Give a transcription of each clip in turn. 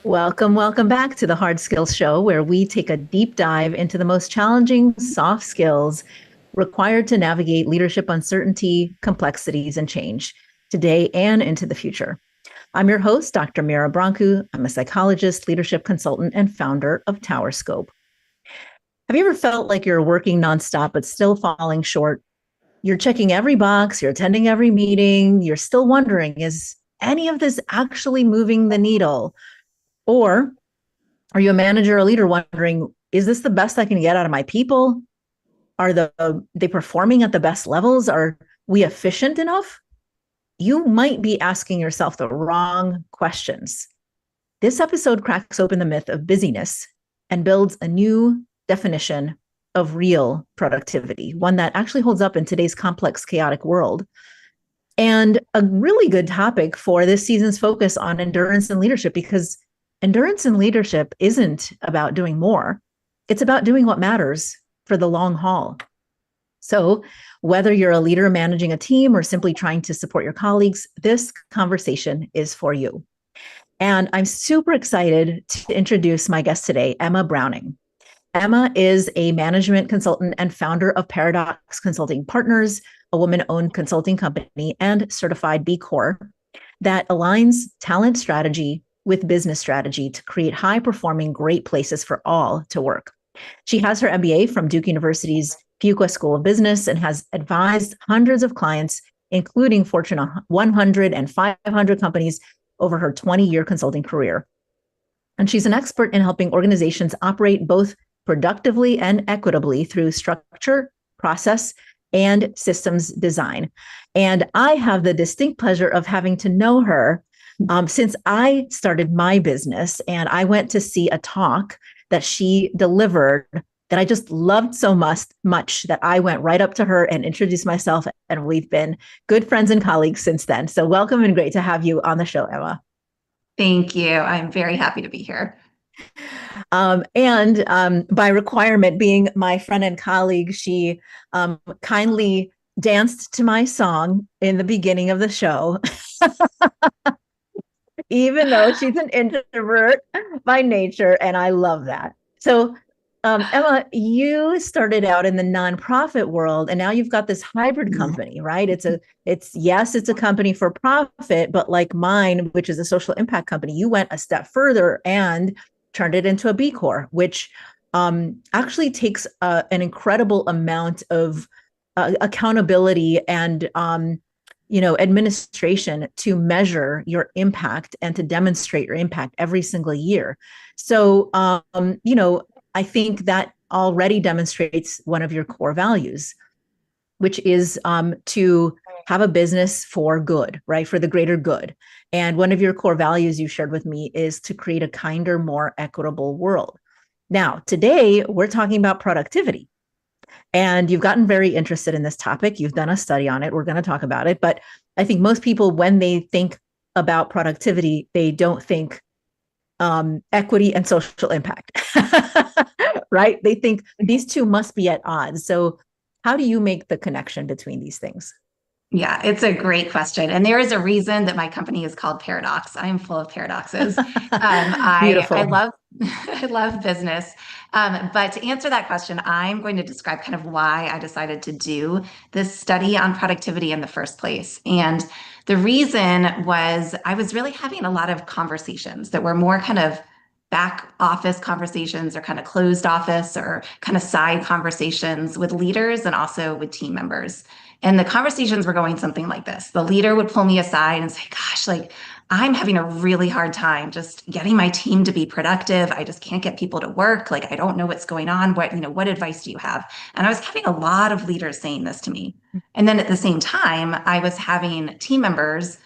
Welcome back to the Hard Skills Show, where we take a deep dive into the most challenging soft skills required to navigate leadership uncertainty, complexities, and change today and into the future. I'm your host, Dr. Mira Brancu. I'm a psychologist, leadership consultant, and founder of TowerScope. Have you ever felt like you're working nonstop, but still falling short? You're checking every box, you're attending every meeting, you're still wondering, is any of this actually moving the needle? Or are you a manager or leader wondering, is this the best I can get out of my people? Are they performing at the best levels? Are we efficient enough? You might be asking yourself the wrong questions. This episode cracks open the myth of busyness and builds a new definition of real productivity, one that actually holds up in today's complex, chaotic world. And a really good topic for this season's focus on endurance and leadership, because endurance and leadership isn't about doing more. It's about doing what matters for the long haul. So whether you're a leader managing a team or simply trying to support your colleagues, this conversation is for you. And I'm super excited to introduce my guest today, Emma Browning. Emma is a management consultant and founder of Paradox Consulting Partners, a woman-owned consulting company and certified B Corp that aligns talent strategy with business strategy to create high-performing, great places for all to work. She has her MBA from Duke University's Fuqua School of Business and has advised hundreds of clients, including Fortune 100 and 500 companies, over her 20-year consulting career. And she's an expert in helping organizations operate both productively and equitably through structure, process, and systems design. And I have the distinct pleasure of having to know her since I started my business, and I went to see a talk that she delivered that I just loved so much that I went right up to her and introduced myself, and we've been good friends and colleagues since then. So welcome and great to have you on the show, Emma. Thank you. I'm very happy to be here. And by requirement, being my friend and colleague, she kindly danced to my song in the beginning of the show. Even though she's an introvert by nature, and I love that. So, Emma, you started out in the nonprofit world, and now you've got this hybrid company, right? It's a company for profit, but like mine, which is a social impact company, you went a step further and turned it into a B Corp, which actually takes an incredible amount of accountability and administration to measure your impact and to demonstrate your impact every single year. So, I think that already demonstrates one of your core values, which is to have a business for good, right? For the greater good. And one of your core values you shared with me is to create a kinder, more equitable world. Now, today we're talking about productivity. And you've gotten very interested in this topic. You've done a study on it. We're going to talk about it. But I think most people, when they think about productivity, they don't think equity and social impact, right? They think these two must be at odds. So how do you make the connection between these things? Yeah, it's a great question. And there is a reason that my company is called Paradox. I am full of paradoxes. I Beautiful. love I love business. But to answer that question, I'm going to describe kind of why I decided to do this study on productivity in the first place. And the reason was I was really having a lot of conversations that were more kind of back office conversations or kind of closed office or kind of side conversations with leaders and also with team members. And the conversations were going something like this. The leader would pull me aside and say, gosh, like I'm having a really hard time just getting my team to be productive. I just can't get people to work. Like, I don't know what's going on. What advice do you have? And I was having a lot of leaders saying this to me. And then at the same time, I was having team members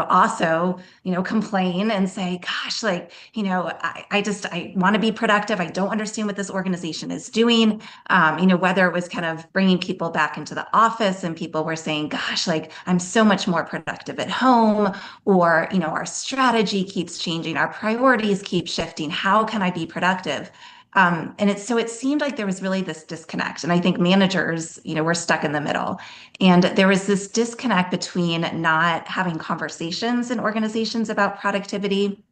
also, complain and say, gosh, like, I want to be productive. I don't understand what this organization is doing. Whether it was kind of bringing people back into the office and people were saying, gosh, like, I'm so much more productive at home, or, our strategy keeps changing. Our priorities keep shifting. How can I be productive? So it seemed like there was really this disconnect. And I think managers, were stuck in the middle. And there was this disconnect between not having conversations in organizations about productivity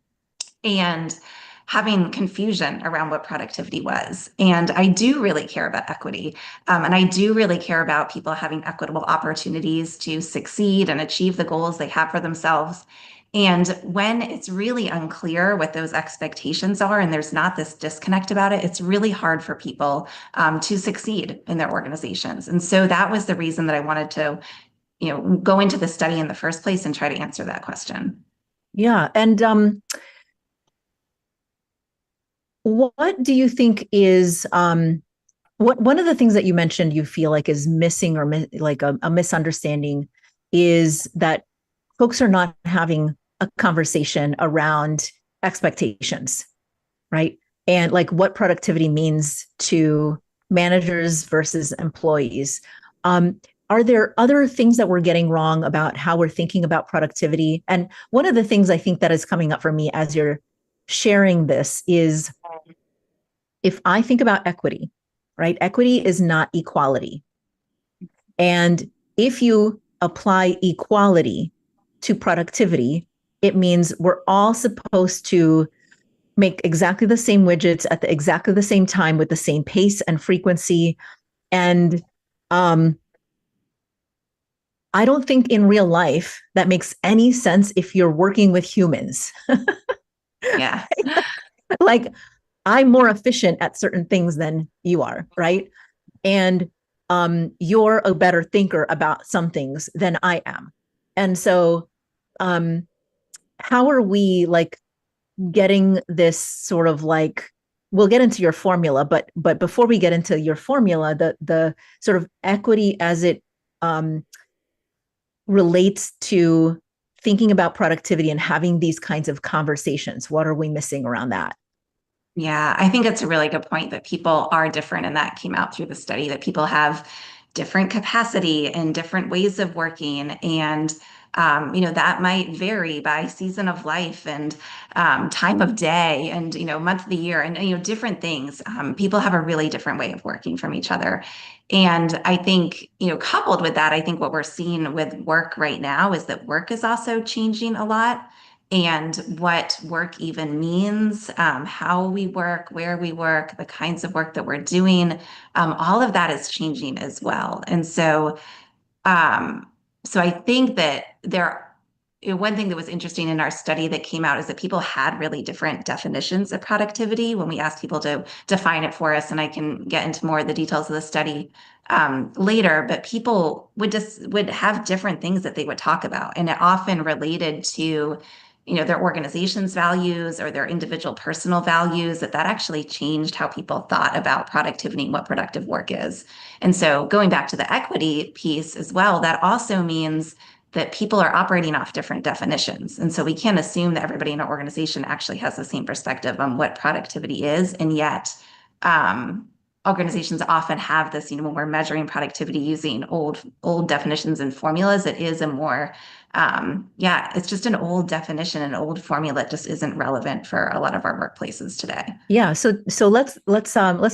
and having confusion around what productivity was. And I do really care about equity. And I do really care about people having equitable opportunities to succeed and achieve the goals they have for themselves. And when it's really unclear what those expectations are, and there's not this disconnect about it, it's really hard for people to succeed in their organizations. And so that was the reason that I wanted to, go into the study in the first place and try to answer that question. Yeah. And what do you think is what one of the things that you mentioned you feel like is missing or like a misunderstanding is that folks are not having a conversation around expectations, right? And like what productivity means to managers versus employees. Are there other things that we're getting wrong about how we're thinking about productivity? And one of the things I think that is coming up for me as you're sharing this is if I think about equity, right? Equity is not equality. And if you apply equality to productivity, it means we're all supposed to make exactly the same widgets at exactly the same time with the same pace and frequency. And um, I don't think in real life that makes any sense if you're working with humans. Yeah. Like I'm more efficient at certain things than you are, right? And you're a better thinker about some things than I am. And so um, how are we like getting this sort of like we'll get into your formula, but before we get into your formula, the sort of equity as it um, relates to thinking about productivity and having these kinds of conversations, what are we missing around that? Yeah, I think it's a really good point that people are different, and that came out through the study that people have different capacity and different ways of working, and that might vary by season of life and time of day, and month of the year, and different things. People have a really different way of working from each other, and I think coupled with that, I think what we're seeing with work right now is that work is also changing a lot and what work even means, how we work, where we work, the kinds of work that we're doing, all of that is changing as well. And um, so I think that one thing that was interesting in our study that came out is that people had really different definitions of productivity when we asked people to define it for us. And I can get into more of the details of the study later, but people would have different things that they would talk about, and it often related to their organization's values or their individual personal values, that actually changed how people thought about productivity and what productive work is. And so going back to the equity piece as well, that also means that people are operating off different definitions. And so we can't assume that everybody in an organization actually has the same perspective on what productivity is. And yet, organizations often have this, when we're measuring productivity using old definitions and formulas, it is a more, it's just an old definition, an old formula that just isn't relevant for a lot of our workplaces today. Yeah, so let's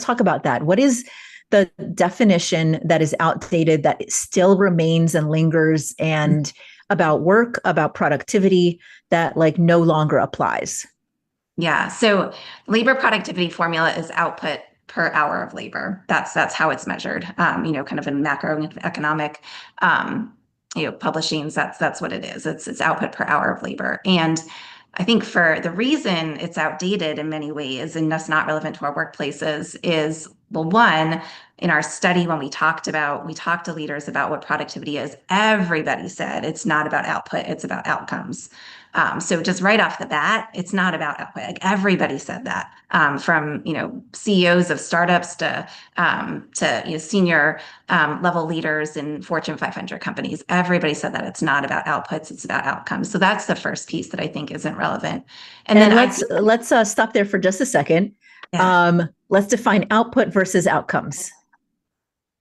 talk about that. What is the definition that is outdated that still remains and lingers and about work, about productivity that like no longer applies? Yeah. So labor productivity formula is output per hour of labor. That's how it's measured. Kind of in macroeconomic, publishings. That's what it is. It's output per hour of labor. And I think for the reason it's outdated in many ways and that's not relevant to our workplaces is, well, one, in our study, when we talked to leaders about what productivity is, everybody said it's not about output, it's about outcomes. So just right off the bat, it's not about output. Like everybody said that, from CEOs of startups to senior level leaders in Fortune 500 companies. Everybody said that it's not about outputs, it's about outcomes. So that's the first piece that I think isn't relevant. And then let's stop there for just a second. Yeah. Let's define output versus outcomes.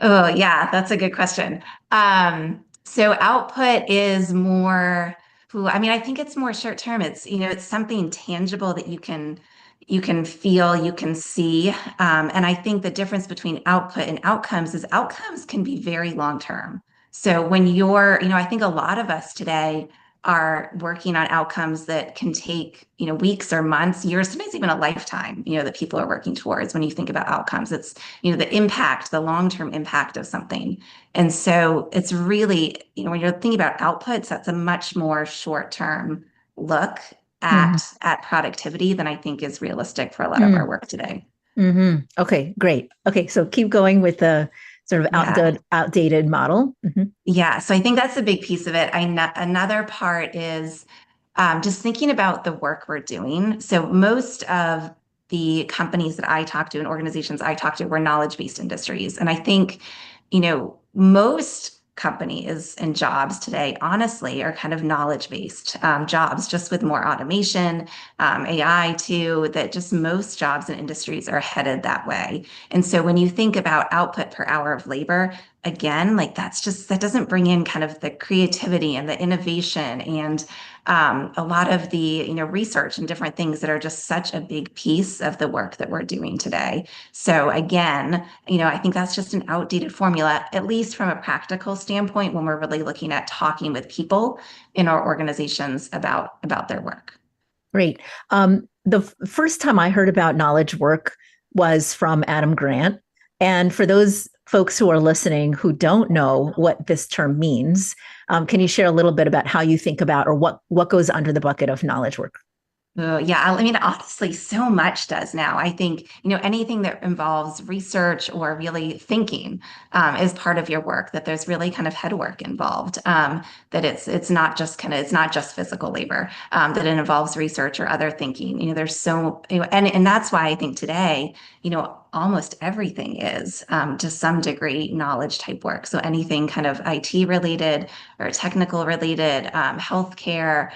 Oh, yeah, that's a good question. So output is more, I think it's more short term. It's something tangible that you can feel, you can see. And I think the difference between output and outcomes is outcomes can be very long term. So when I think a lot of us today are working on outcomes that can take, weeks or months, years, sometimes even a lifetime, that people are working towards. When you think about outcomes, it's, the impact, the long-term impact of something. And so it's really, when you're thinking about outputs, that's a much more short-term look Mhm. at productivity than I think is realistic for a lot of our Mm. work today. Okay, great. Okay, so keep going with the sort of Yeah. outdated model. Yeah, so I think that's a big piece of it. Another part is just thinking about the work we're doing. So most of the companies that I talk to and organizations I talk to were knowledge-based industries. And I think, most companies and jobs today, honestly, are kind of knowledge-based jobs, just with more automation, AI too, that just most jobs and industries are headed that way. And so when you think about output per hour of labor, again, like that doesn't bring in kind of the creativity and the innovation and a lot of the research and different things that are just such a big piece of the work that we're doing today. So again, I think that's just an outdated formula, at least from a practical standpoint, when we're really looking at talking with people in our organizations about their work. Great. The first time I heard about knowledge work was from Adam Grant. And for those folks who are listening who don't know what this term means, can you share a little bit about how you think about or what goes under the bucket of knowledge work? Oh, yeah, I mean, honestly, so much does now. I think, anything that involves research or really thinking is part of your work, that there's really kind of head work involved, that it's not just it's not just physical labor, that it involves research or other thinking. There's so, and that's why I think today, almost everything is to some degree knowledge type work. So anything kind of IT related or technical related, healthcare,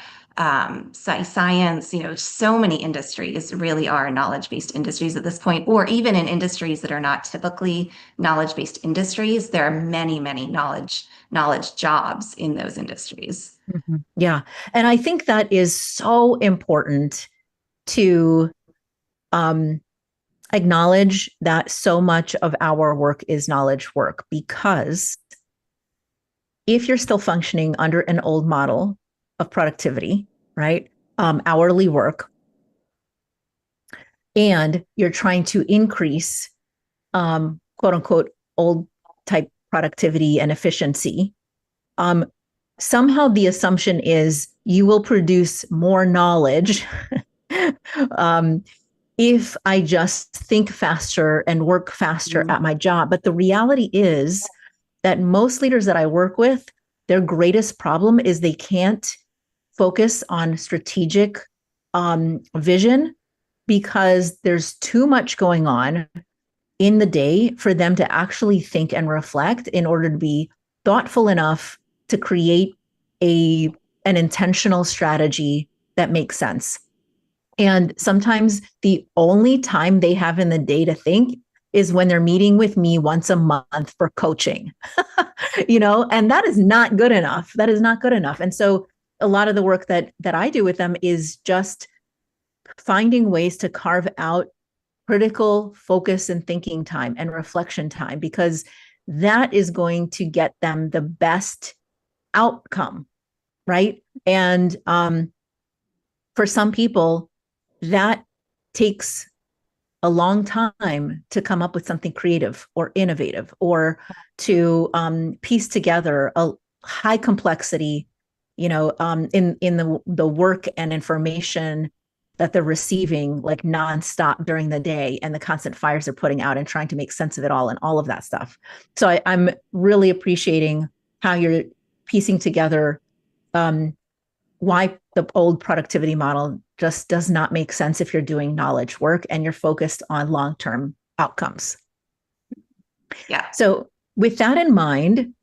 science, so many industries really are knowledge-based industries at this point, or even in industries that are not typically knowledge-based industries, there are many, many knowledge jobs in those industries. Yeah. And I think that is so important to um, acknowledge that so much of our work is knowledge work, because if you're still functioning under an old model of productivity, right? Hourly work, and you're trying to increase quote unquote old type productivity and efficiency, um, somehow the assumption is you will produce more knowledge um, if I just think faster and work faster Mhm. at my job. But the reality is that most leaders that I work with, their greatest problem is they can't focus on strategic vision because there's too much going on in the day for them to actually think and reflect in order to be thoughtful enough to create an intentional strategy that makes sense. And sometimes the only time they have in the day to think is when they're meeting with me once a month for coaching. And that is not good enough. That is not good enough. And so a lot of the work that I do with them is just finding ways to carve out critical focus and thinking time and reflection time, because that is going to get them the best outcome, right? And for some people, that takes a long time to come up with something creative or innovative, or to piece together a high complexity, in the work and information that they're receiving, like nonstop during the day, and the constant fires they're putting out and trying to make sense of it all and all of that stuff. So I'm really appreciating how you're piecing together um, why the old productivity model just does not make sense if you're doing knowledge work and you're focused on long-term outcomes. Yeah. So with that in mind,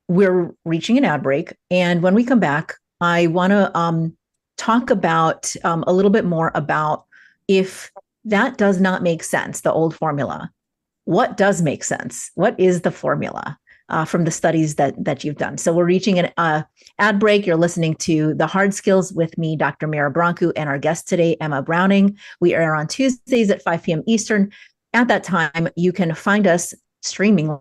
we're reaching an ad break. And when we come back, I want to talk about a little bit more about, if that does not make sense, the old formula, what does make sense? What is the formula from the studies that you've done? So we're reaching an ad break. You're listening to The Hard Skills with me, Dr. Mara Brancu, and our guest today, Emma Browning. We air on Tuesdays at 5 p.m. Eastern. At that time, you can find us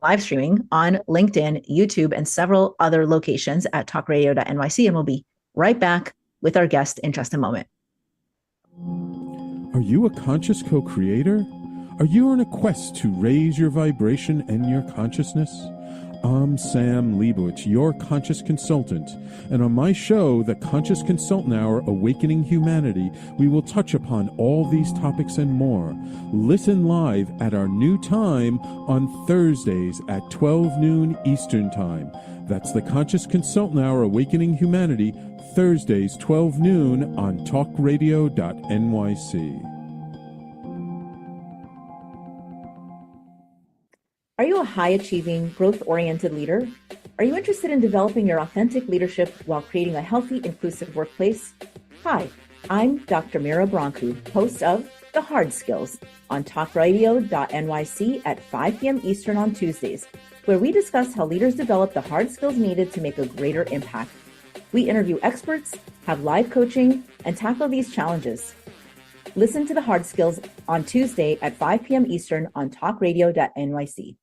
live streaming on LinkedIn, YouTube, and several other locations at talkradio.nyc. And we'll be right back with our guest in just a moment. Are you a conscious co-creator? Are you on a quest to raise your vibration and your consciousness? I'm Sam Leibowitz, your conscious consultant, and on my show, The Conscious Consultant Hour, Awakening Humanity, we will touch upon all these topics and more. Listen live at our new time on Thursdays at 12 noon Eastern Time. That's The Conscious Consultant Hour, Awakening Humanity, Thursdays, 12 noon on talkradio.nyc. Are you a high-achieving, growth-oriented leader? Are you interested in developing your authentic leadership while creating a healthy, inclusive workplace? Hi, I'm Dr. Mira Brancu, host of The Hard Skills on talkradio.nyc at 5 p.m. Eastern on Tuesdays, where we discuss how leaders develop the hard skills needed to make a greater impact. We interview experts, have live coaching, and tackle these challenges. Listen to The Hard Skills on Tuesday at 5 p.m. Eastern on talkradio.nyc.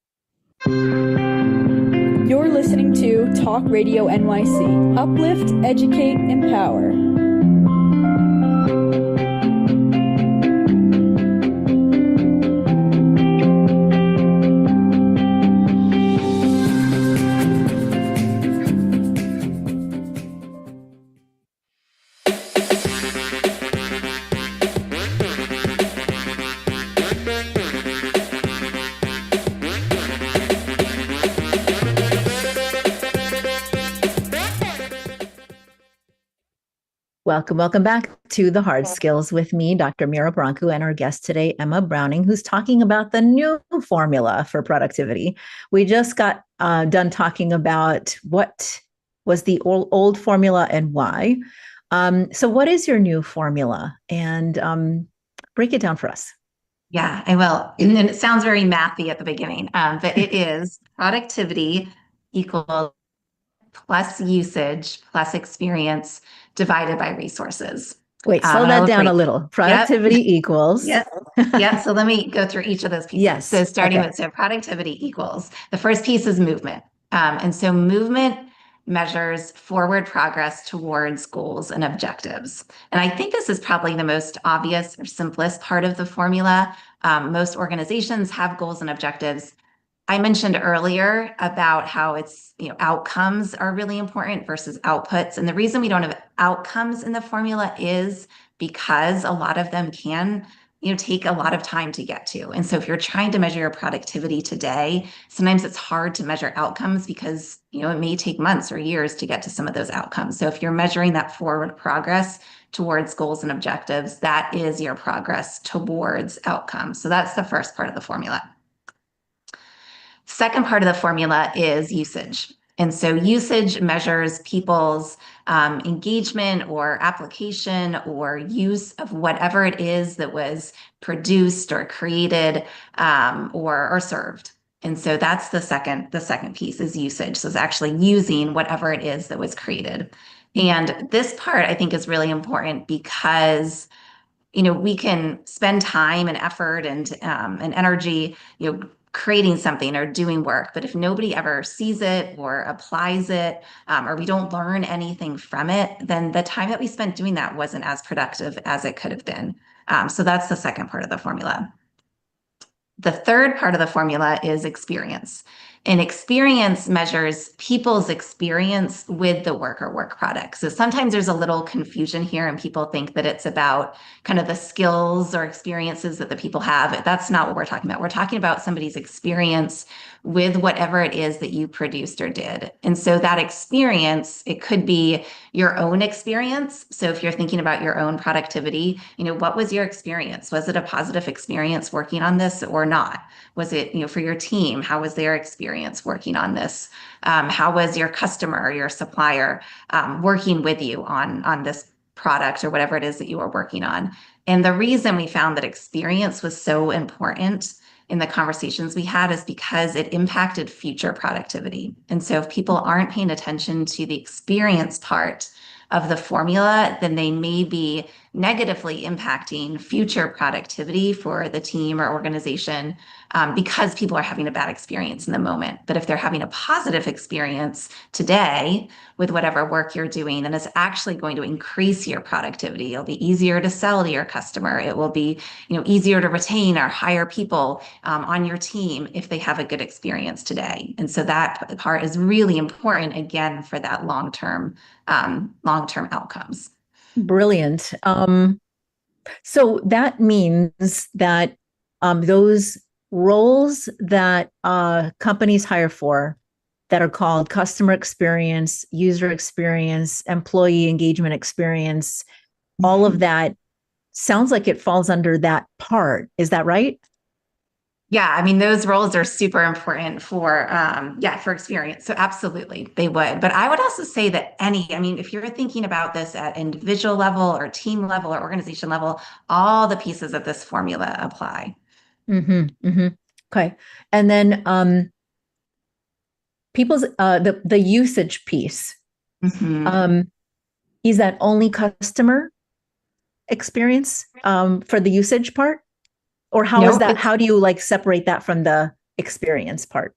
You're listening to Talk Radio NYC. Uplift, educate, empower. Welcome back to The Hard Skills with me, Dr. Mira Brancu, and our guest today, Emma Browning, who's talking about the new formula for productivity. We just got done talking about what was the old formula and why. So what is your new formula? And break it down for us. Yeah, I will. And it sounds very mathy at the beginning, but it is productivity equals plus usage plus experience divided by resources. Wait, slow that down a little. Productivity equals. Yep. So let me go through each of those pieces. Yes. So starting with, productivity equals, the first piece is movement. And so movement measures forward progress towards goals and objectives. And I think this is probably the most obvious or simplest part of the formula. Most organizations have goals and objectives. I mentioned earlier about how it's, outcomes are really important versus outputs. And the reason we don't have outcomes in the formula is because a lot of them can, take a lot of time to get to. And so if you're trying to measure your productivity today, sometimes it's hard to measure outcomes because, it may take months or years to get to some of those outcomes. So if you're measuring that forward progress towards goals and objectives, that is your progress towards outcomes. So that's the first part of the formula. Second part of the formula is usage. And so usage measures people's engagement or application or use of whatever it is that was produced or created or served. And so that's the second piece is usage. So it's actually using whatever it is that was created. And this part I think is really important because we can spend time and effort and energy, creating something or doing work, but if nobody ever sees it or applies it, or we don't learn anything from it, then the time that we spent doing that wasn't as productive as it could have been. So that's the second part of the formula. The third part of the formula is experience. And experience measures people's experience with the work or work product. So sometimes there's a little confusion here and people think that it's about kind of the skills or experiences that the people have. That's not what we're talking about. We're talking about somebody's experience with whatever it is that you produced or did. And so that experience, it could be your own experience. So if you're thinking about your own productivity, what was your experience? Was it a positive experience working on this or not? Was it, for your team? How was their experience working on this? How was your customer or your supplier working with you on this product or whatever it is that you are working on? And the reason we found that experience was so important in the conversations we had is because it impacted future productivity. And so if people aren't paying attention to the experience part of the formula, then they may be negatively impacting future productivity for the team or organization because people are having a bad experience in the moment. But if they're having a positive experience today with whatever work you're doing, then it's actually going to increase your productivity. It'll be easier to sell to your customer. It will be, easier to retain or hire people on your team if they have a good experience today. And so that part is really important, again, for that long-term outcomes. Brilliant. So that means that those roles that companies hire for that are called customer experience, user experience, employee engagement experience, all of that sounds like it falls under that part. Is that right? Yeah, I mean, those roles are super important for experience. So absolutely, they would. But I would also say that if you're thinking about this at individual level or team level or organization level, all the pieces of this formula apply. Mm-hmm, mm-hmm. Okay. And then people's the usage piece. Mm-hmm. Is that only customer experience for the usage part? Or how is that? How do you separate that from the experience part?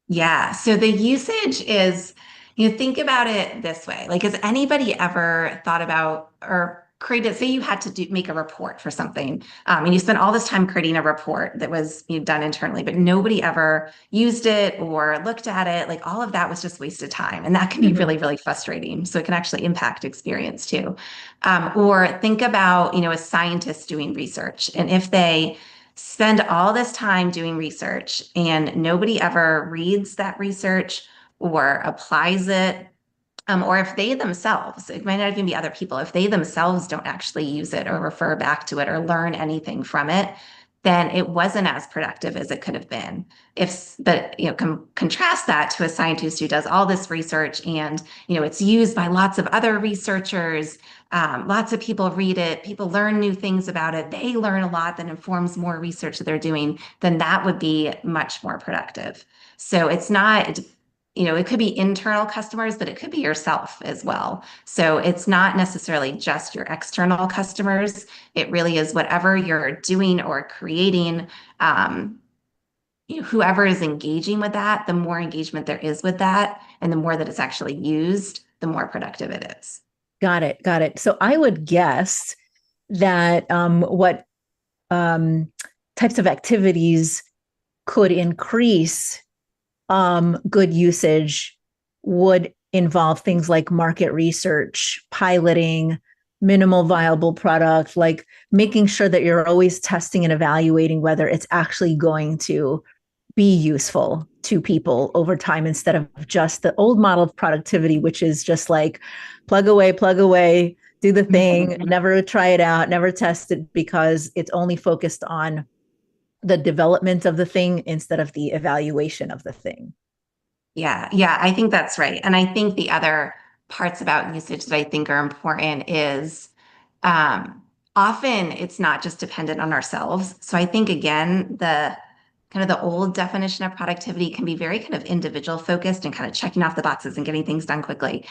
Yeah. So the usage is, think about it this way. Has anybody ever thought about or created, say you had to make a report for something, and you spent all this time creating a report that was done internally, but nobody ever used it or looked at it. All of that was just wasted time. And that can be really, really frustrating. So it can actually impact experience too. Or think about, a scientist doing research. And if they spend all this time doing research and nobody ever reads that research or applies it, or if they themselves, it might not even be other people, if they themselves don't actually use it or refer back to it or learn anything from it, then it wasn't as productive as it could have been. Contrast that to a scientist who does all this research and, it's used by lots of other researchers. Lots of people read it. People learn new things about it. They learn a lot that informs more research that they're doing. Then that would be much more productive. So it's not, it could be internal customers, but it could be yourself as well. So it's not necessarily just your external customers. It really is whatever you're doing or creating. Whoever is engaging with that, the more engagement there is with that, and the more that it's actually used, the more productive it is. Got it. Got it. So I would guess that what types of activities could increase good usage would involve things like market research, piloting, minimal viable product, like making sure that you're always testing and evaluating whether it's actually going to be useful to people over time instead of just the old model of productivity, which is just plug away, do the thing, never try it out, never test it because it's only focused on the development of the thing instead of the evaluation of the thing. Yeah, I think that's right. And I think the other parts about usage that I think are important is often it's not just dependent on ourselves. So I think, again, the old definition of productivity can be very kind of individual focused and kind of checking off the boxes and getting things done quickly.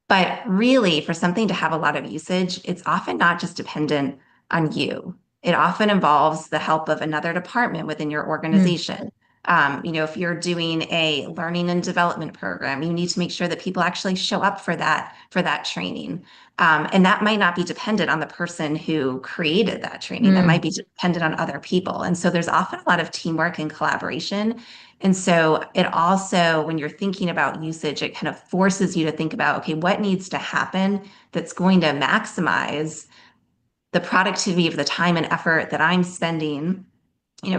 But really, for something to have a lot of usage, it's often not just dependent on you. It often involves the help of another department within your organization. If you're doing a learning and development program, you need to make sure that people actually show up for that training. And that might not be dependent on the person who created that training. That might be dependent on other people. And so there's often a lot of teamwork and collaboration. And so it also, when you're thinking about usage, it kind of forces you to think about, okay, what needs to happen that's going to maximize the productivity of the time and effort that I'm spending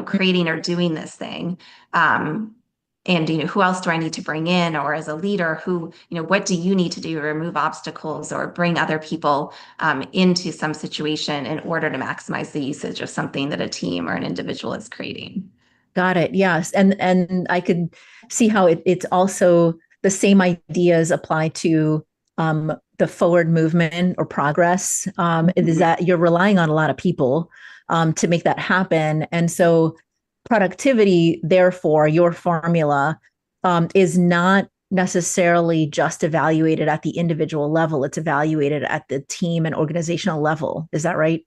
creating or doing this thing. And, who else do I need to bring in? Or as a leader, what do you need to do to remove obstacles or bring other people into some situation in order to maximize the usage of something that a team or an individual is creating? Got it. Yes. And I could see how it's also the same ideas apply to the forward movement or progress. Is that you're relying on a lot of people to make that happen. And so productivity, therefore, your formula is not necessarily just evaluated at the individual level. It's evaluated at the team and organizational level. Is that right?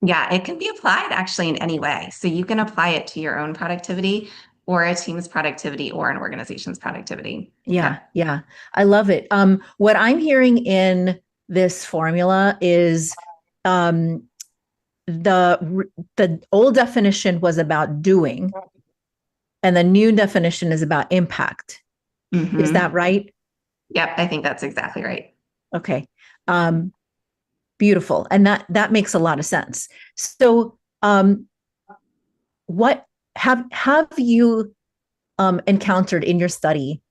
Yeah, it can be applied actually in any way. So you can apply it to your own productivity or a team's productivity or an organization's productivity. Yeah, Yeah. yeah. I love it. What I'm hearing in this formula is um, the old definition was about doing, and the new definition is about impact. Is Hmm. that right? Yep, I think that's exactly right. Okay. Um, Beautiful. And that makes a lot of sense. So, what have you encountered in your study,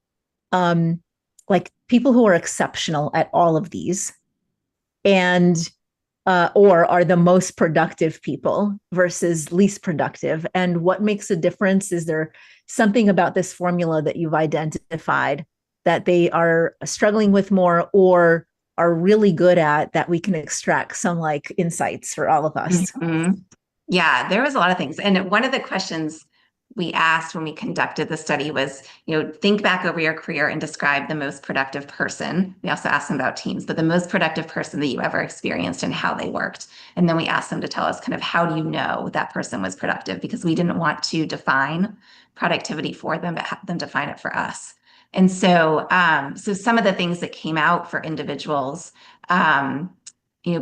um, like people who are exceptional at all of these, and or are the most productive people versus least productive? And what makes a difference? Is there something about this formula that you've identified that they are struggling with more or are really good at that we can extract some like insights for all of us? Hmm. Yeah, there was a lot of things. And one of the questions we asked when we conducted the study was, think back over your career and describe the most productive person. We also asked them about teams, but the most productive person that you ever experienced and how they worked. And then we asked them to tell us kind of how do you know that person was productive? Because we didn't want to define productivity for them, but have them define it for us. And so some of the things that came out for individuals, um,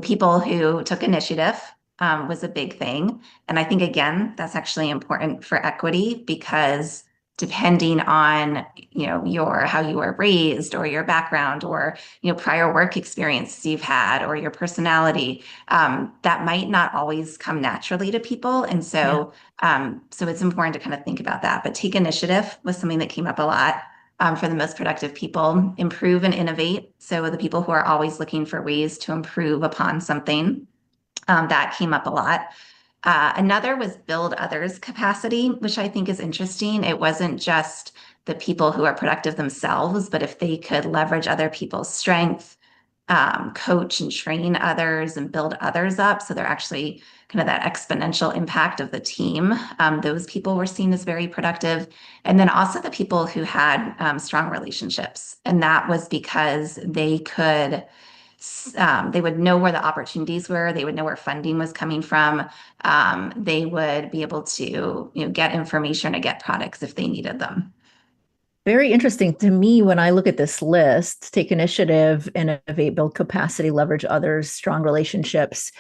people who took initiative was a big thing. And I think, again, that's actually important for equity because depending on, how you were raised or your background or, prior work experiences you've had or your personality, that might not always come naturally to people. And so it's important to kind of think about that. But take initiative was something that came up a lot. For the most productive people, improve and innovate. So the people who are always looking for ways to improve upon something, that came up a lot. Another was build others capacity, which I think is interesting. It wasn't just the people who are productive themselves, but if they could leverage other people's strength, coach and train others and build others up. So they're actually kind of that exponential impact of the team. Those people were seen as very productive. And then also the people who had strong relationships. And that was because they would know where the opportunities were. They would know where funding was coming from. They would be able to, get information or get products if they needed them. Very interesting to me when I look at this list: take initiative, innovate, build capacity, leverage others, strong relationships.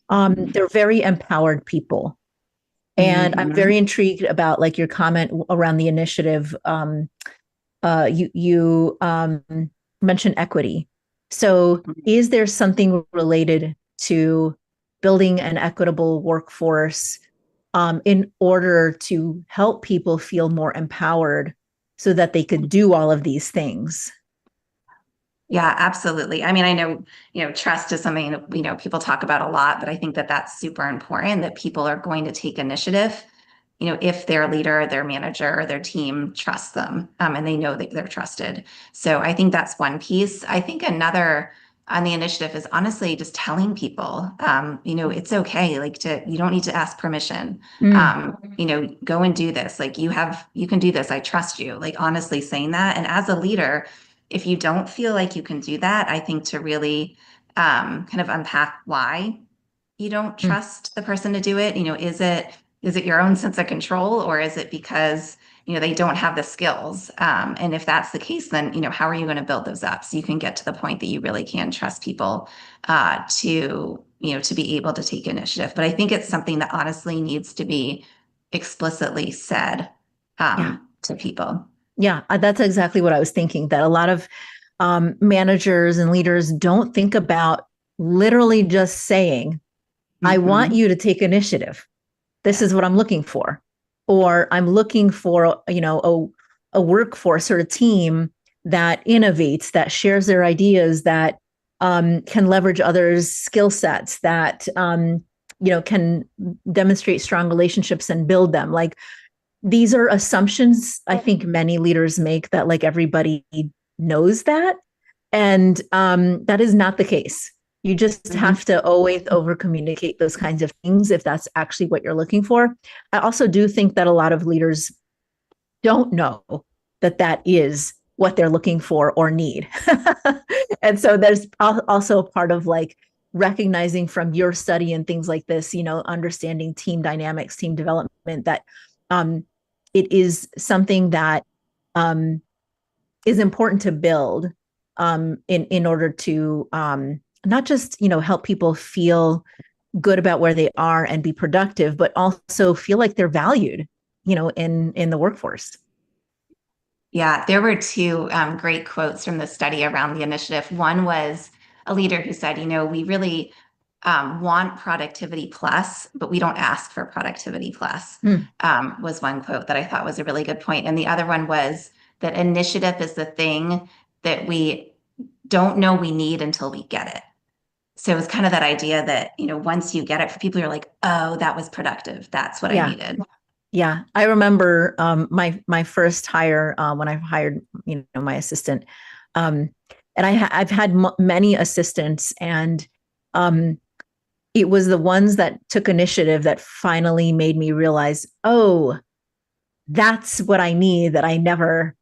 They're very empowered people. And I'm Mhm. very intrigued about like your comment around the initiative. You mentioned equity. So is there something related to building an equitable workforce in order to help people feel more empowered so that they could do all of these things? Yeah, absolutely. I mean, I know, trust is something that, people talk about a lot, but I think that that's super important that people are going to take initiative, if their leader, their manager, or their team trusts them, and they know that they're trusted. So I think that's one piece. I think another on the initiative is honestly just telling people, it's okay. Like you don't need to ask permission. Mm, Go and do this. Like you can do this. I trust you. Like honestly saying that. And as a leader, if you don't feel like you can do that, I think to really kind of unpack why you don't mm. trust the person to do it. Is it your own sense of control, or is it because they don't have the skills? And if that's the case, then how are you going to build those up so you can get to the point that you really can trust people to be able to take initiative? But I think it's something that honestly needs to be explicitly said Yeah. to people. Yeah, that's exactly what I was thinking, that a lot of managers and leaders don't think about literally just saying, I want Hmm. you to take initiative. This Yeah. is what I'm looking for. Or I'm looking for, a workforce or a team that innovates, that shares their ideas, that can leverage others' skill sets, that can demonstrate strong relationships and build them. Like these are assumptions I think many leaders make, that like everybody knows that. And that is not the case. You just Hmm. have to always over communicate those kinds of things if that's actually what you're looking for. I also do think that a lot of leaders don't know that that is what they're looking for or need. And so there's also a part of like recognizing from your study and things like this, understanding team dynamics, team development, that it is something that is important to build in order to not just help people feel good about where they are and be productive, but also feel like they're valued, in the workforce. Yeah, there were two great quotes from the study around the initiative. One was a leader who said, we really want productivity plus, but we don't ask for productivity plus, was one quote that I thought was a really good point. And the other one was that initiative is the thing that we don't know we need until we get it. So it was kind of that idea that, once you get it, for people who are like, oh, that was productive. That's what I needed. Yeah, I remember my first hire when I hired my assistant, and I've had many assistants, and it was the ones that took initiative that finally made me realize, oh, that's what I need, that I never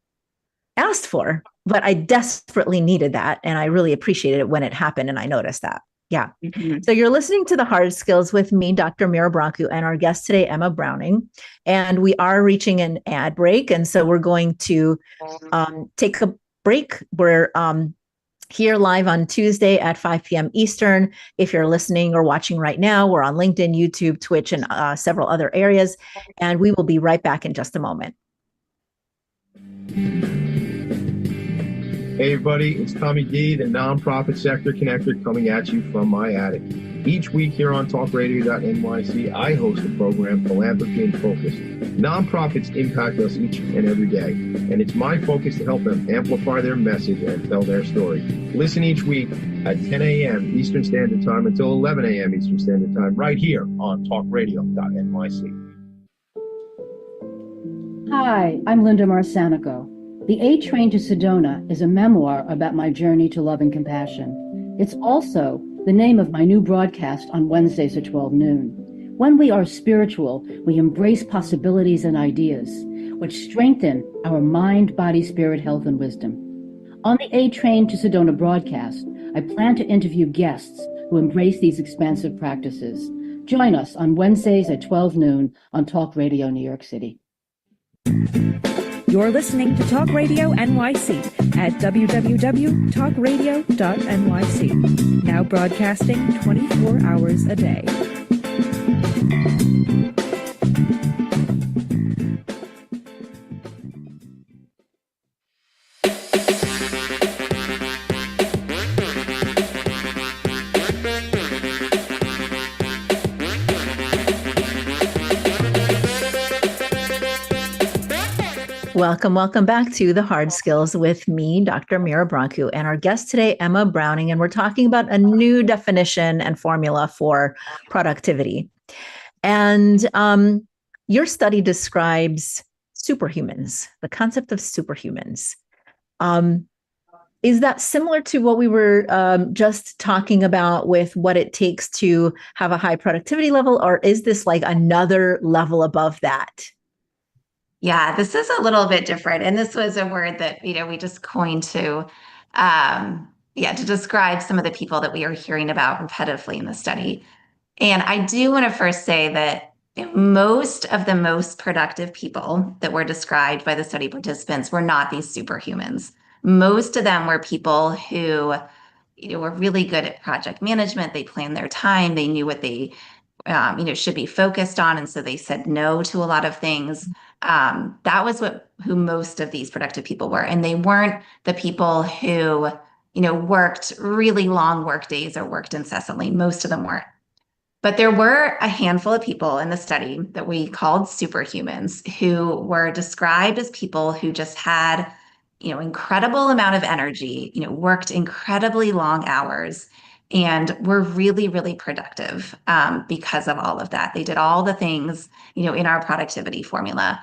asked for, but I desperately needed that, and I really appreciated it when it happened, and I noticed that. Yeah. Mm-hmm. So you're listening to The Hard Skills with me, Dr. Mira Brancu, and our guest today, Emma Browning. And we are reaching an ad break. And so we're going to take a break. We're here live on Tuesday at 5 p.m. Eastern. If you're listening or watching right now, we're on LinkedIn, YouTube, Twitch, and several other areas. And we will be right back in just a moment. Hey everybody, it's Tommy D, the nonprofit sector connector, coming at you from my attic. Each week here on talkradio.nyc, I host the program Philanthropy in Focus. Nonprofits impact us each and every day, and it's my focus to help them amplify their message and tell their story. Listen each week at 10 a.m. Eastern Standard Time until 11 a.m. Eastern Standard Time, right here on talkradio.nyc. Hi, I'm Linda Marsanico. The A Train to Sedona is a memoir about my journey to love and compassion. It's also the name of my new broadcast on Wednesdays at 12 noon. When we are spiritual, we embrace possibilities and ideas, which strengthen our mind, body, spirit, health, and wisdom. On the A Train to Sedona broadcast, I plan to interview guests who embrace these expansive practices. Join us on Wednesdays at 12 noon on Talk Radio New York City. You're listening to Talk Radio NYC at www.talkradio.nyc. Now broadcasting 24 hours a day. Welcome back to The Hard Skills with me, Dr. Mira Brancu, and our guest today, Emma Browning, and we're talking about a new definition and formula for productivity. And your study describes superhumans, the concept of superhumans. Is that similar to what we were just talking about with what it takes to have a high productivity level, or is this like another level above that? Yeah, this is a little bit different. And this was a word that, we just coined to describe some of the people that we are hearing about repetitively in the study. And I do want to first say that most of the most productive people that were described by the study participants were not these superhumans. Most of them were people who, were really good at project management. They planned their time. They knew what they should be focused on. And so they said no to a lot of things. That was who most of these productive people were. And they weren't the people who, worked really long work days or worked incessantly. Most of them weren't. But there were a handful of people in the study that we called superhumans who were described as people who just had, incredible amount of energy, worked incredibly long hours, and were really, really productive because of all of that. They did all the things, in our productivity formula.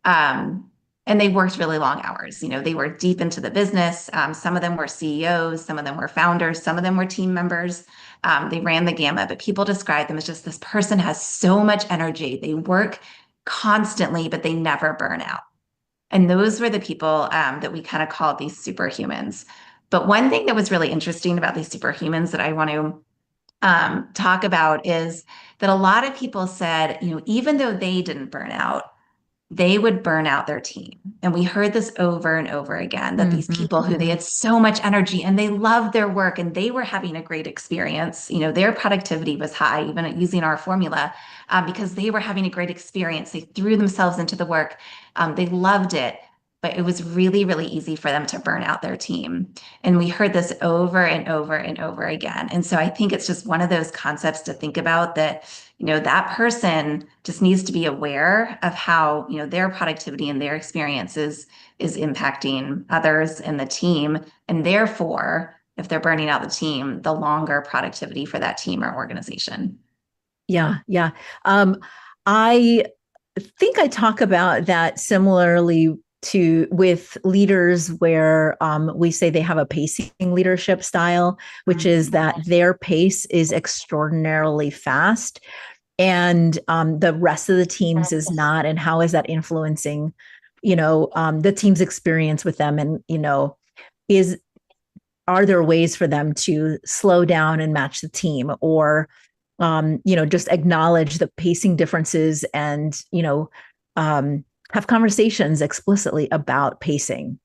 And they worked really long hours. They were deep into the business. Some of them were CEOs, some of them were founders, some of them were team members. They ran the gamut, but people describe them as just this person has so much energy. They work constantly, but they never burn out. And those were the people that we kind of called these superhumans. But one thing that was really interesting about these superhumans that I want to talk about is that a lot of people said, even though they didn't burn out, they would burn out their team. And we heard this over and over again, that these people who they had so much energy and they loved their work and they were having a great experience, their productivity was high, even using our formula, because they were having a great experience. They threw themselves into the work. They loved it, but it was really, really easy for them to burn out their team. And we heard this over and over and over again. And so I think it's just one of those concepts to think about, that that person just needs to be aware of how, their productivity and their experiences is impacting others in the team. And therefore, if they're burning out the team, the longer productivity for that team or organization. Yeah. Yeah. I think I talk about that similarly with leaders, where we say they have a pacing leadership style, which is that their pace is extraordinarily fast, and the rest of the teams is not. And how is that influencing, the team's experience with them? And are there ways for them to slow down and match the team, or just acknowledge the pacing differences, and have conversations explicitly about pacing.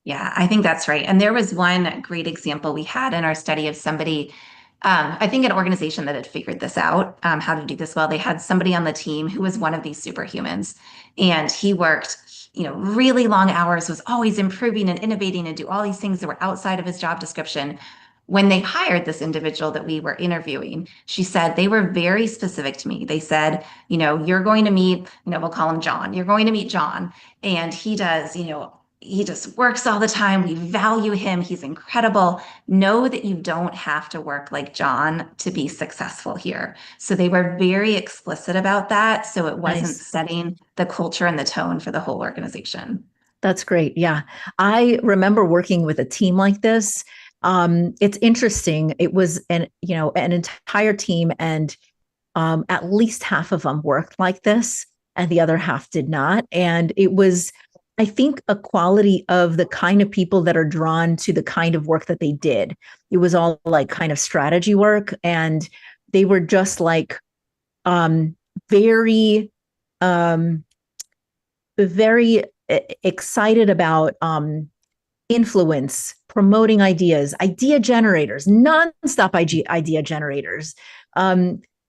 Yeah, I think that's right. And there was one great example we had in our study of somebody, I think an organization that had figured this out, how to do this well. They had somebody on the team who was one of these superhumans, and he worked, really long hours, was always improving and innovating and do all these things that were outside of his job description. When they hired this individual that we were interviewing, she said they were very specific to me. They said, you're going to meet, we'll call him John. You're going to meet John. And he does, he just works all the time. We value him. He's incredible. Know that you don't have to work like John to be successful here. So they were very explicit about that. So it wasn't setting the culture and the tone for the whole organization. That's great. Yeah. I remember working with a team like this. It's interesting. It was an entire team, and at least half of them worked like this and the other half did not. And it was, I think, a quality of the kind of people that are drawn to the kind of work that they did. It was all like kind of strategy work, and they were just like very, very excited about influence, promoting ideas, idea generators, nonstop idea generators,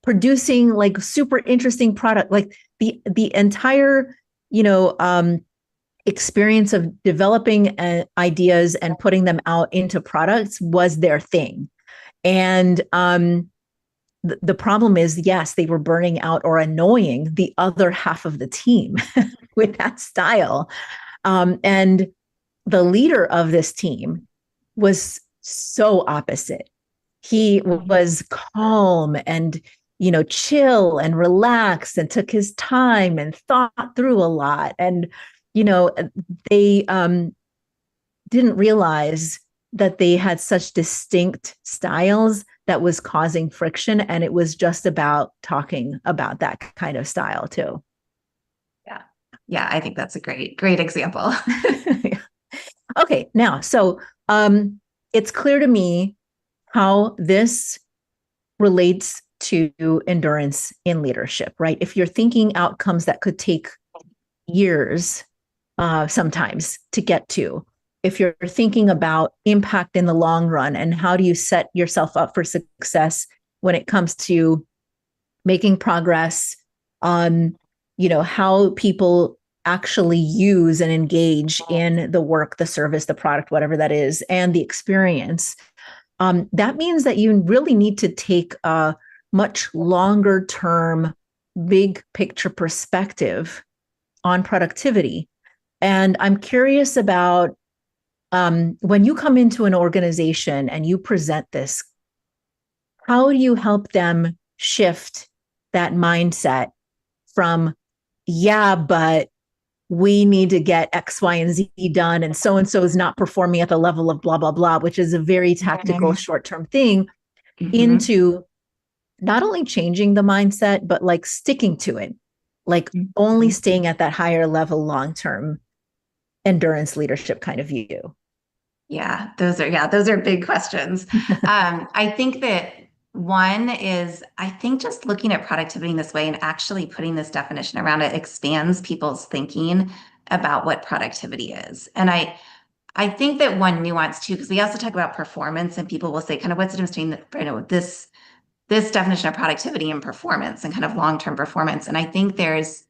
producing like super interesting product, like the entire, experience of developing ideas and putting them out into products was their thing. And the problem is, yes, they were burning out or annoying the other half of the team with that style. And the leader of this team was so opposite. He was calm and, chill and relaxed, and took his time and thought through a lot. And, they didn't realize that they had such distinct styles that was causing friction. And it was just about talking about that kind of style too. Yeah. Yeah. I think that's a great example. Okay. Now, so it's clear to me how this relates to endurance in leadership, right? If you're thinking outcomes that could take years, sometimes to get to, if you're thinking about impact in the long run, and how do you set yourself up for success when it comes to making progress on, how people actually use and engage in the work, the service, the product, whatever that is, and the experience, that means that you really need to take a much longer term, big picture perspective on productivity. And I'm curious about when you come into an organization and you present this, how do you help them shift that mindset from, yeah, but we need to get X, Y, and Z done, and so is not performing at the level of blah, blah, blah, which is a very tactical short-term thing, into not only changing the mindset, but like sticking to it, like only staying at that higher level, long-term endurance leadership kind of view? Yeah, those are big questions. I think that One is, I think just looking at productivity in this way and actually putting this definition around it expands people's thinking about what productivity is. And I think that one nuance too, because we also talk about performance and people will say kind of what's the difference between this definition of productivity and performance and kind of long-term performance. And I think there's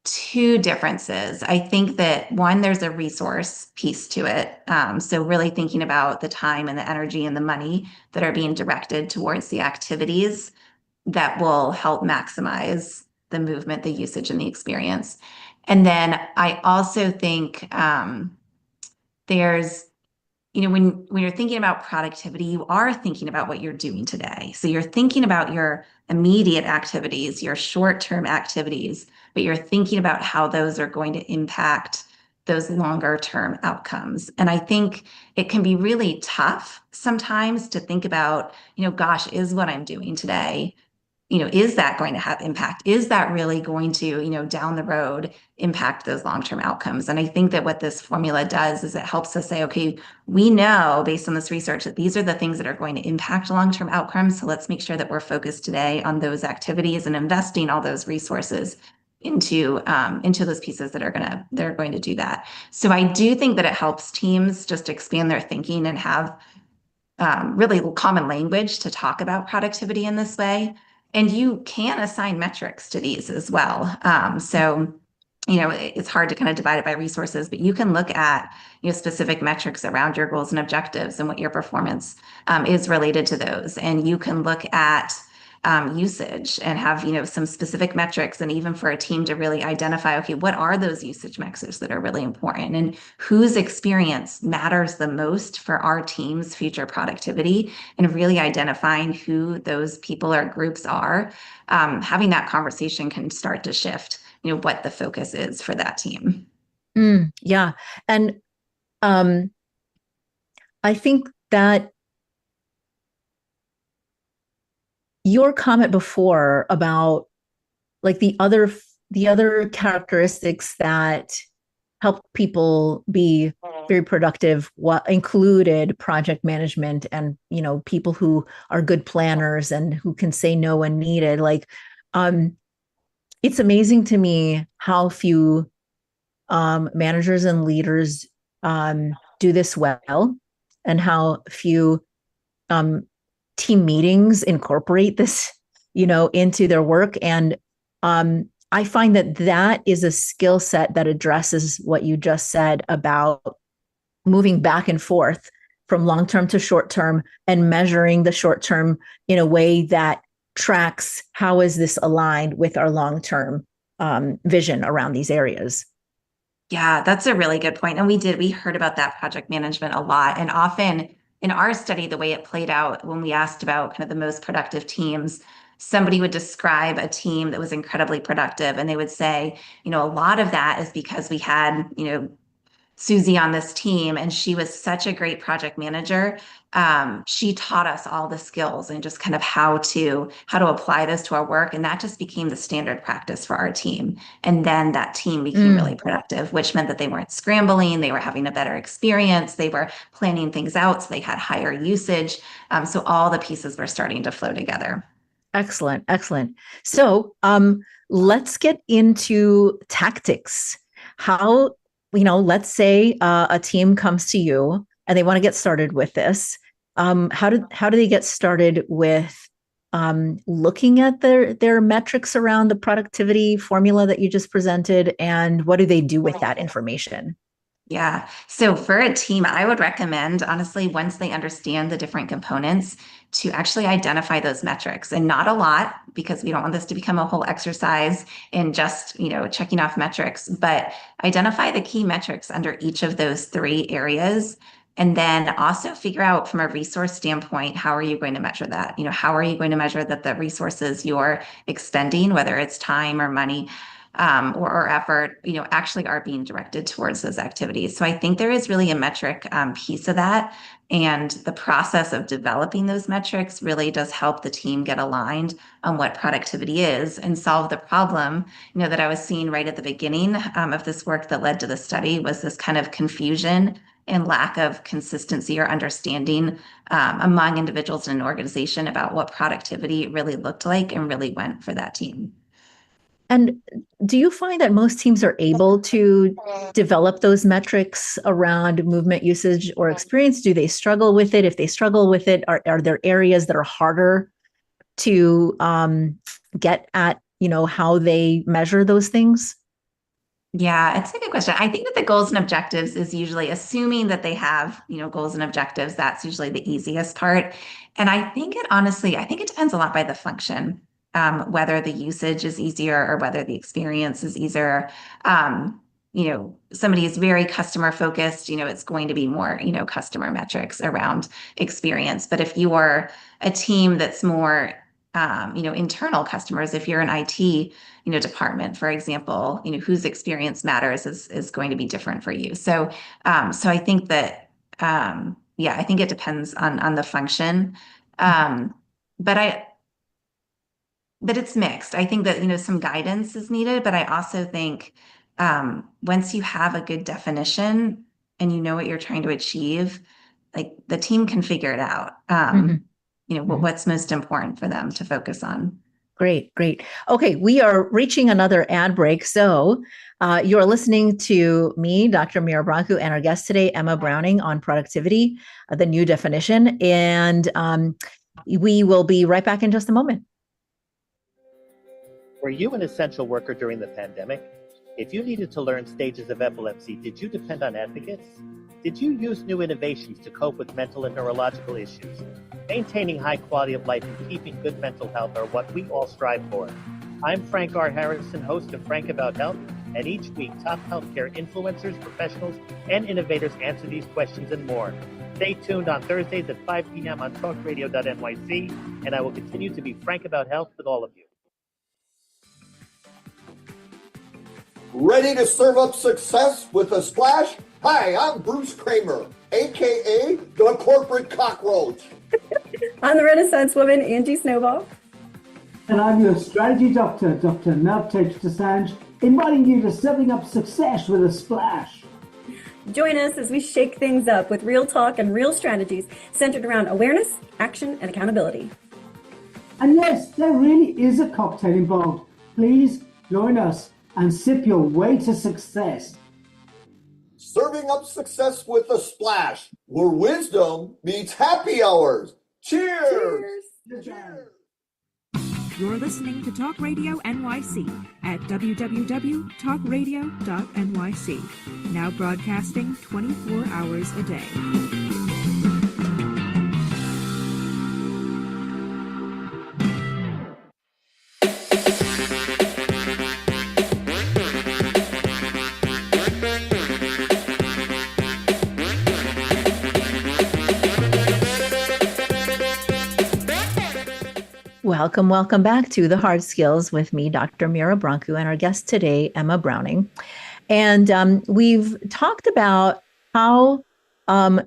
two differences. I think that one, there's a resource piece to it. So really thinking about the time and the energy and the money that are being directed towards the activities that will help maximize the movement, the usage, and the experience. And then I also think there's when you're thinking about productivity, you are thinking about what you're doing today. So you're thinking about your immediate activities, your short-term activities, but you're thinking about how those are going to impact those longer-term outcomes. And I think it can be really tough sometimes to think about, gosh, is what I'm doing today, is that going to have impact? Is that really going to, down the road impact those long-term outcomes? And I think that what this formula does is it helps us say, okay, we know based on this research that these are the things that are going to impact long-term outcomes. So let's make sure that we're focused today on those activities and investing all those resources into those pieces that are going to do that. So I do think that it helps teams just expand their thinking and have really common language to talk about productivity in this way. And you can assign metrics to these as well. So, it's hard to kind of divide it by resources, but you can look at, specific metrics around your goals and objectives and what your performance is related to those. And you can look at usage and have, some specific metrics, and even for a team to really identify, okay, what are those usage metrics that are really important and whose experience matters the most for our team's future productivity, and really identifying who those people or groups are. Having that conversation can start to shift, what the focus is for that team. Yeah. And I think that your comment before about like the other characteristics that help people be very productive, what included project management and, people who are good planners and who can say no when needed. Like, it's amazing to me how few managers and leaders do this well, and how few team meetings incorporate this, into their work. And I find that is a skill set that addresses what you just said about moving back and forth from long-term to short-term and measuring the short-term in a way that tracks how is this aligned with our long-term vision around these areas. Yeah, that's a really good point. And we heard about that project management a lot. And often in our study, the way it played out when we asked about kind of the most productive teams, somebody would describe a team that was incredibly productive. And they would say, a lot of that is because we had, Susie on this team, and she was such a great project manager. She taught us all the skills and just kind of how to apply this to our work. And that just became the standard practice for our team. And then that team became really productive, which meant that they weren't scrambling. They were having a better experience. They were planning things out, so they had higher usage. So all the pieces were starting to flow together. Excellent. Excellent. So let's get into tactics. How, let's say a team comes to you and they want to get started with this. How do they get started with looking at their metrics around the productivity formula that you just presented? And what do they do with that information? Yeah. So for a team, I would recommend, honestly, once they understand the different components, to actually identify those metrics, and not a lot, because we don't want this to become a whole exercise in just, checking off metrics, but identify the key metrics under each of those three areas. And then also figure out from a resource standpoint, how are you going to measure that? How are you going to measure that the resources you're expending, whether it's time or money, or effort, actually are being directed towards those activities. So I think there is really a metric piece of that. And the process of developing those metrics really does help the team get aligned on what productivity is and solve the problem, that I was seeing right at the beginning of this work that led to the study, was this kind of confusion and lack of consistency or understanding among individuals in an organization about what productivity really looked like and really went for that team. And do you find that most teams are able to develop those metrics around movement usage or experience? Do they struggle with it? If they struggle with it, are there areas that are harder to get at, how they measure those things? Yeah, it's a good question. I think that the goals and objectives is usually assuming that they have, goals and objectives. That's usually the easiest part. And I think it depends a lot by the function, whether the usage is easier or whether the experience is easier. Somebody is very customer focused, it's going to be more, customer metrics around experience. But if you are a team that's more, internal customers, if you're an IT, department, for example, whose experience matters is going to be different for you. So I think that, I think it depends on the function. But it's mixed. I think that, some guidance is needed, but I also think, once you have a good definition and you know what you're trying to achieve, like the team can figure it out. What's most important for them to focus on. Great. Okay, we are reaching another ad break. So you're listening to me, Dr. Mira Brancu, and our guest today, Emma Browning, on productivity, the new definition. And we will be right back in just a moment. Were you an essential worker during the pandemic? If you needed to learn stages of epilepsy, did you depend on advocates? Did you use new innovations to cope with mental and neurological issues? Maintaining high quality of life and keeping good mental health are what we all strive for. I'm Frank R. Harrison, host of Frank About Health, and each week top healthcare influencers, professionals, and innovators answer these questions and more. Stay tuned on Thursdays at 5 p.m. on talkradio.nyc, and I will continue to be frank about health with all of you. Ready to serve up success with a splash? Hi, I'm Bruce Kramer, a.k.a. the corporate cockroach. I'm the Renaissance woman, Angie Snowball. And I'm your strategy doctor, Dr. Navtej Desange, inviting you to serving up success with a splash. Join us as we shake things up with real talk and real strategies centered around awareness, action, and accountability. And yes, there really is a cocktail involved. Please join us and sip your way to success. Serving up success with a splash, where wisdom meets happy hours. Cheers! Cheers. You're listening to Talk Radio NYC at www.talkradio.nyc. Now broadcasting 24 hours a day. Welcome back to The Hard Skills with me, Dr. Mira Brancu, and our guest today, Emma Browning. And we've talked about how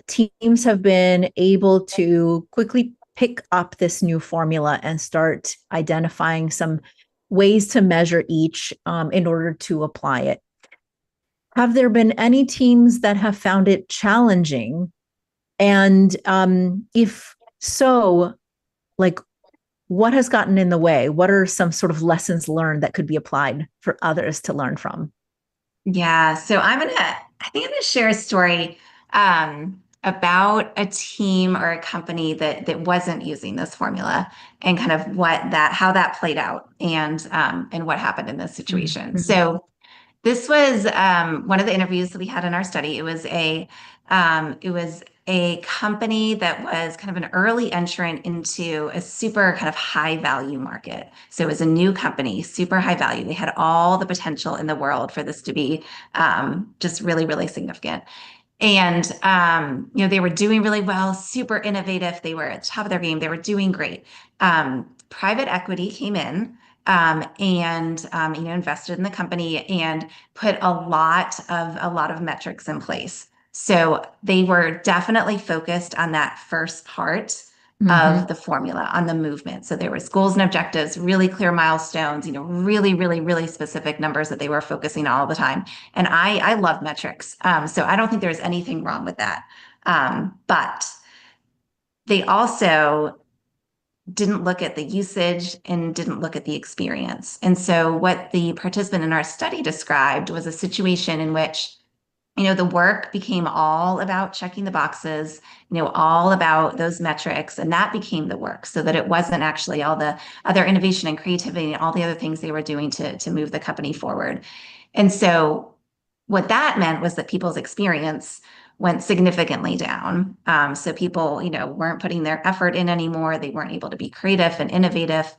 teams have been able to quickly pick up this new formula and start identifying some ways to measure each in order to apply it. Have there been any teams that have found it challenging? And if so, what has gotten in the way? What are some sort of lessons learned that could be applied for others to learn from? Yeah, so I'm gonna share a story about a team or a company that wasn't using this formula and kind of how that played out and what happened in this situation. Mm-hmm. So this was one of the interviews that we had in our study. It was a company that was kind of an early entrant into a super kind of high value market. So it was a new company, super high value. They had all the potential in the world for this to be just really, really significant. And, they were doing really well, super innovative. They were at the top of their game. They were doing great. Private equity came in and invested in the company and put a lot of metrics in place. So they were definitely focused on that first part of the formula on the movement. So there was goals and objectives, really clear milestones, really, really, really specific numbers that they were focusing on all the time. And I love metrics. So I don't think there's anything wrong with that. But they also didn't look at the usage and didn't look at the experience. And so what the participant in our study described was a situation in which, the work became all about checking the boxes, all about those metrics, and that became the work, so that it wasn't actually all the other innovation and creativity and all the other things they were doing to move the company forward. And so what that meant was that people's experience went significantly down. So people, weren't putting their effort in anymore. They weren't able to be creative and innovative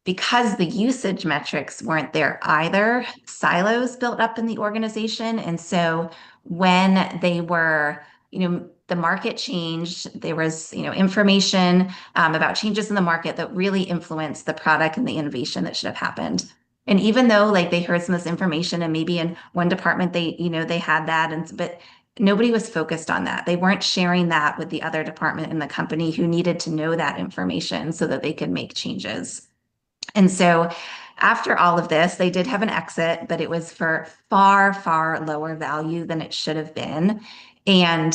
because the usage metrics weren't there either. Silos built up in the organization. And so when they were, the market changed, there was, information about changes in the market that really influenced the product and the innovation that should have happened. And even though they heard some of this information and maybe in one department they had that, but nobody was focused on that. They weren't sharing that with the other department in the company who needed to know that information so that they could make changes. And so after all of this, they did have an exit, but it was for far, far lower value than it should have been. And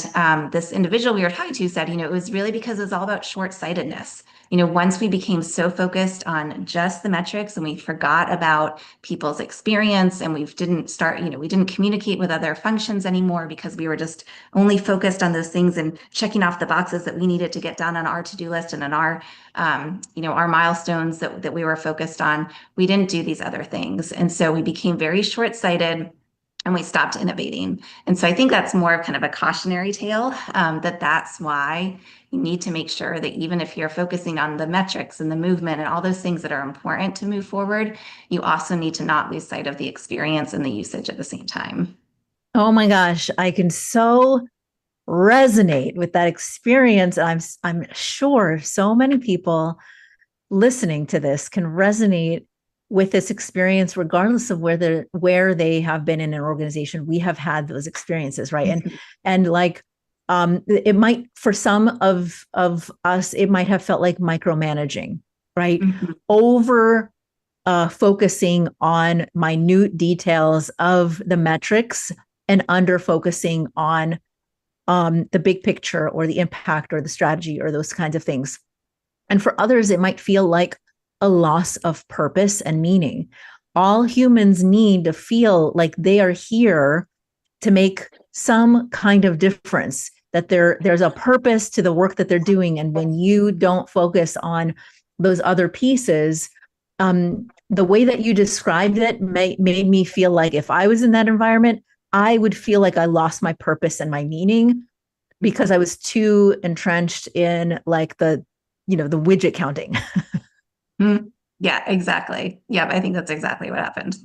this individual we were talking to said, it was really because it was all about short-sightedness. Once we became so focused on just the metrics and we forgot about people's experience and we didn't communicate with other functions anymore because we were just only focused on those things and checking off the boxes that we needed to get done on our to-do list and on our, our milestones that we were focused on. We didn't do these other things. And so we became very short-sighted and we stopped innovating. And so I think that's more of kind of a cautionary tale, that's why you need to make sure that even if you're focusing on the metrics and the movement and all those things that are important to move forward, you also need to not lose sight of the experience and the usage at the same time. Oh my gosh, I can so resonate with that experience. I'm sure so many people listening to this can resonate with this experience, regardless of where they have been in an organization. We have had those experiences, right? And it might, for some of us, it might have felt like micromanaging, right? Over focusing on minute details of the metrics and under focusing on the big picture or the impact or the strategy or those kinds of things. And for others, it might feel like a loss of purpose and meaning. All humans need to feel like they are here to make some kind of difference, that there's a purpose to the work that they're doing. And when you don't focus on those other pieces, the way that you described it made me feel like if I was in that environment, I would feel like I lost my purpose and my meaning because I was too entrenched in the widget counting. Yeah, exactly. Yeah, I think that's exactly what happened.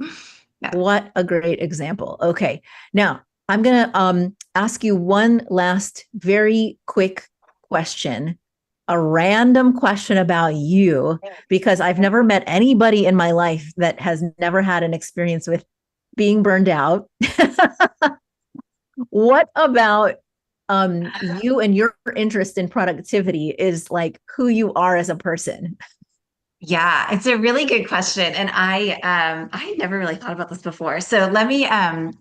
Yeah. What a great example. Okay. Now I'm going to ask you one last very quick question, a random question about you, because I've never met anybody in my life that has never had an experience with being burned out. What about you and your interest in productivity is who you are as a person? Yeah, it's a really good question. And I had never really thought about this before. So let me I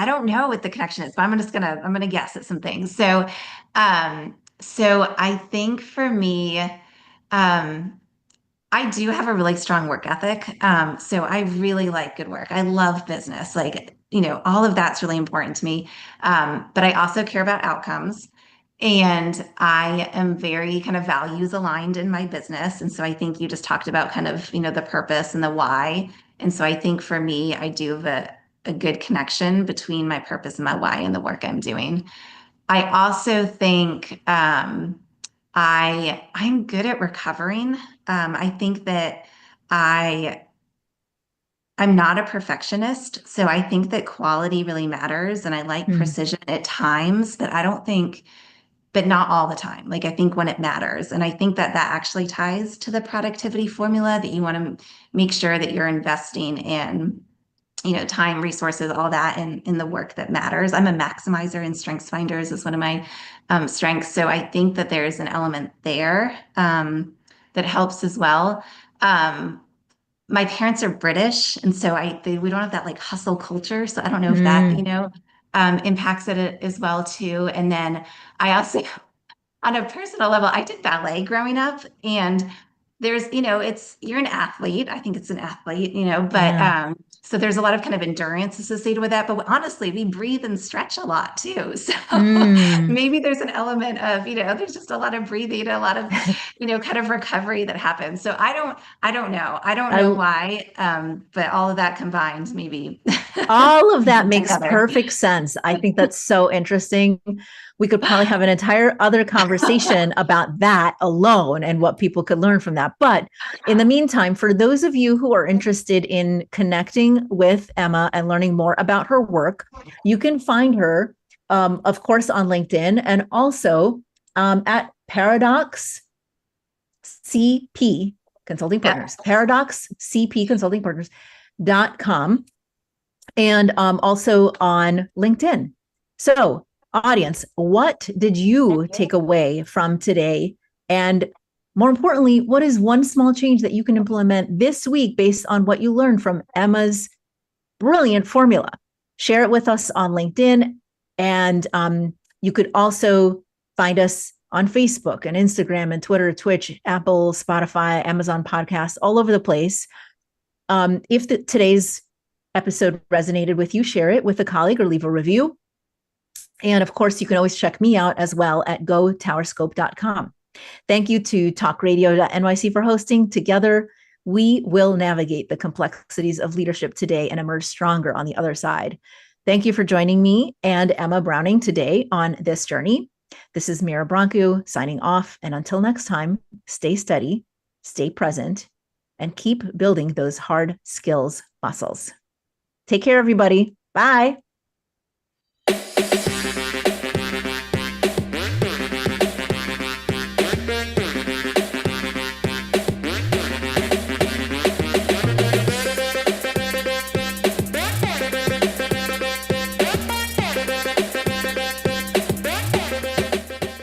don't know what the connection is, but I'm gonna guess at some things. So I think for me, I do have a really strong work ethic. So I really like good work. I love business. All of that's really important to me. But I also care about outcomes. And I am very kind of values aligned in my business. And so I think you just talked about kind of, the purpose and the why. And so I think for me, I do have a good connection between my purpose and my why and the work I'm doing. I also think I'm good at recovering. I think that I'm not a perfectionist. So I think that quality really matters. And I like precision at times, but not all the time. I think when it matters. And I think that actually ties to the productivity formula, that you want to make sure that you're investing in time, resources, all that in the work that matters. I'm a maximizer, and Strengths Finders is one of my strengths. So I think that there's an element there that helps as well. My parents are British, and so we don't have that like hustle culture. So I don't know if that, impacts it as well too. And then I also, on a personal level, I did ballet growing up, and there's, you're an athlete. I think it's an athlete, but so there's a lot of kind of endurance associated with that. But honestly, we breathe and stretch a lot too. So maybe there's an element of, there's just a lot of breathing, a lot of, kind of recovery that happens. So I don't know. I don't know why, but all of that combined, maybe. All of that makes perfect sense. I think that's so interesting. We could probably have an entire other conversation about that alone and what people could learn from that. But in the meantime, for those of you who are interested in connecting with Emma and learning more about her work, you can find her, of course, on LinkedIn, and also at Paradox CP Consulting Partners, Paradox CP Consulting Partners.com, and also on LinkedIn. So, audience, what did you take away from today? And more importantly, what is one small change that you can implement this week based on what you learned from Emma's brilliant formula? Share it with us on LinkedIn. And you could also find us on Facebook and Instagram and Twitter, Twitch, Apple, Spotify, Amazon podcasts, all over the place. If today's episode resonated with you, share it with a colleague or leave a review. And of course, you can always check me out as well at gotowerscope.com. Thank you to talkradio.nyc for hosting. Together, we will navigate the complexities of leadership today and emerge stronger on the other side. Thank you for joining me and Emma Browning today on this journey. This is Mira Brancu signing off. And until next time, stay steady, stay present, and keep building those hard skills muscles. Take care, everybody. Bye.